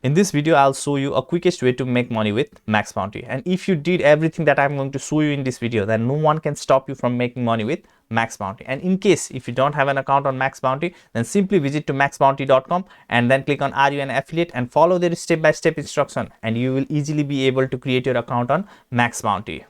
In this video, I'll show you a quickest way to make money with MaxBounty. And if you did everything that I'm going to show you in this video, then no one can stop you from making money with MaxBounty. And in case if you don't have an account on MaxBounty, then simply visit to maxbounty.com and then click on Are You an Affiliate and follow their step-by-step instruction, and you will easily be able to create your account on MaxBounty.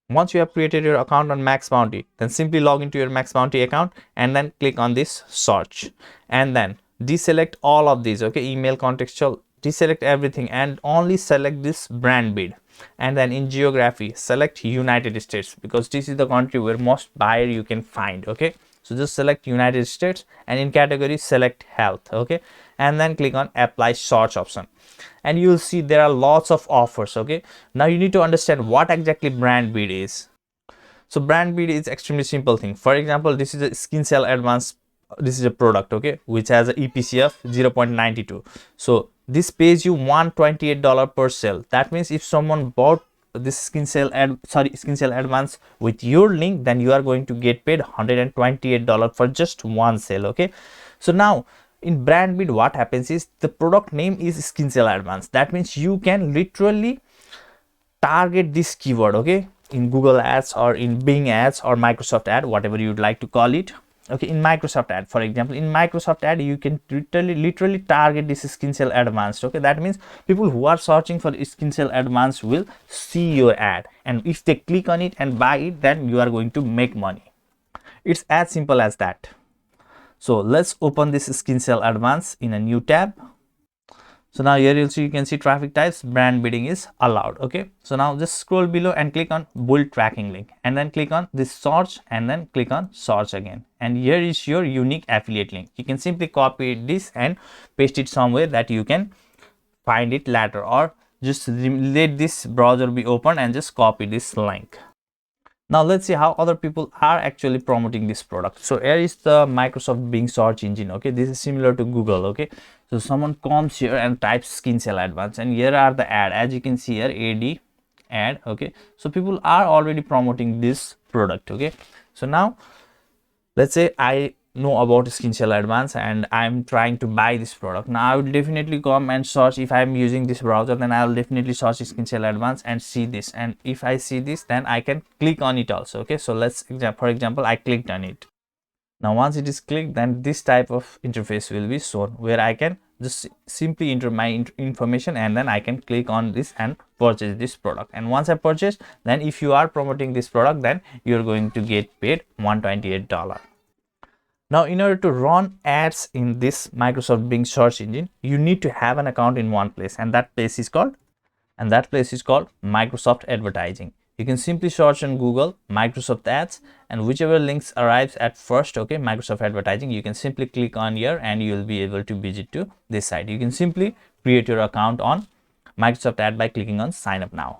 Once you have created your account on MaxBounty, then simply log into your MaxBounty account and then click on this search, and then deselect all of these, okay, email, contextual, deselect everything and only select this brand bid. And then in geography, select United States, because this is the country where most buyer you can find, okay. So just select United States, and in category select health, okay, and then click on apply search option, and you will see there are lots of offers, okay. Now you need to understand what exactly brand bid is. So brand bid is extremely simple thing. For example, this is a skin cell advance, this is a product, okay, which has a EPC of 0.92. so this pays you $128 per sale. That means if someone bought this skin cell advance with your link, then you are going to get paid $128 for just one sale, okay. So now in brand bid, what happens is the product name is skin cell advance. That means you can literally target this keyword, okay, in Google ads or in Bing ads or Microsoft ad, whatever you'd like to call it, okay. In Microsoft ad, for example, in Microsoft ad you can literally target this skin cell advanced, okay. That means people who are searching for skin cell advanced will see your ad, and if they click on it and buy it, then you are going to make money. It's as simple as that. So let's open this skin cell advance in a new tab. So now here you can see traffic types, brand bidding is allowed, okay. So now just scroll below and click on build tracking link, and then click on this search and then click on search again, and here is your unique affiliate link. You can simply copy this and paste it somewhere that you can find it later, or just let this browser be open and just copy this link. Now let's see how other people are actually promoting this product. So here is the Microsoft Bing search engine, okay. This is similar to Google, okay. So someone comes here and types skin cell advance, and here are the ad, as you can see here, ad, okay. So people are already promoting this product, okay. So now let's say I know about skin cell advance and I'm trying to buy this product. Now I will definitely come and search. If I'm using this browser, then I'll definitely search skin cell advance and see this, and if I see this, then I can click on it also, okay. So for example, I clicked on it. Now once it is clicked, then this type of interface will be shown, where I can just simply enter my information, and then I can click on this and purchase this product. And once I purchase, then if you are promoting this product, then you're going to get paid $128. Now in order to run ads in this Microsoft Bing search engine, you need to have an account in one place, and that place is called Microsoft Advertising. You can simply search on Google Microsoft Ads, and whichever links arrives at first, okay, Microsoft Advertising, you can simply click on here and you will be able to visit to this site. You can simply create your account on Microsoft Ad by clicking on sign up now.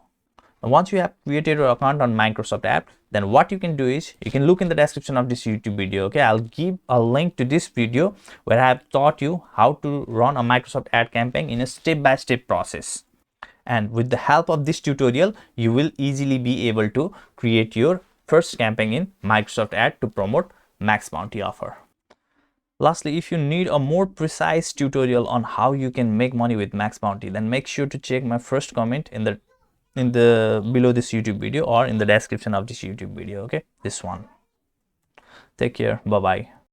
Now once you have created your account on Microsoft app, then what you can do is you can look in the description of this YouTube video, okay. I'll give a link to this video where I have taught you how to run a Microsoft ad campaign in a step-by-step process. And with the help of this tutorial, you will easily be able to create your first campaign in Microsoft ad to promote MaxBounty offer. Lastly, if you need a more precise tutorial on how you can make money with MaxBounty, then make sure to check my first comment in the below this YouTube video, or in the description of this YouTube video, okay, this one. Take care, bye bye.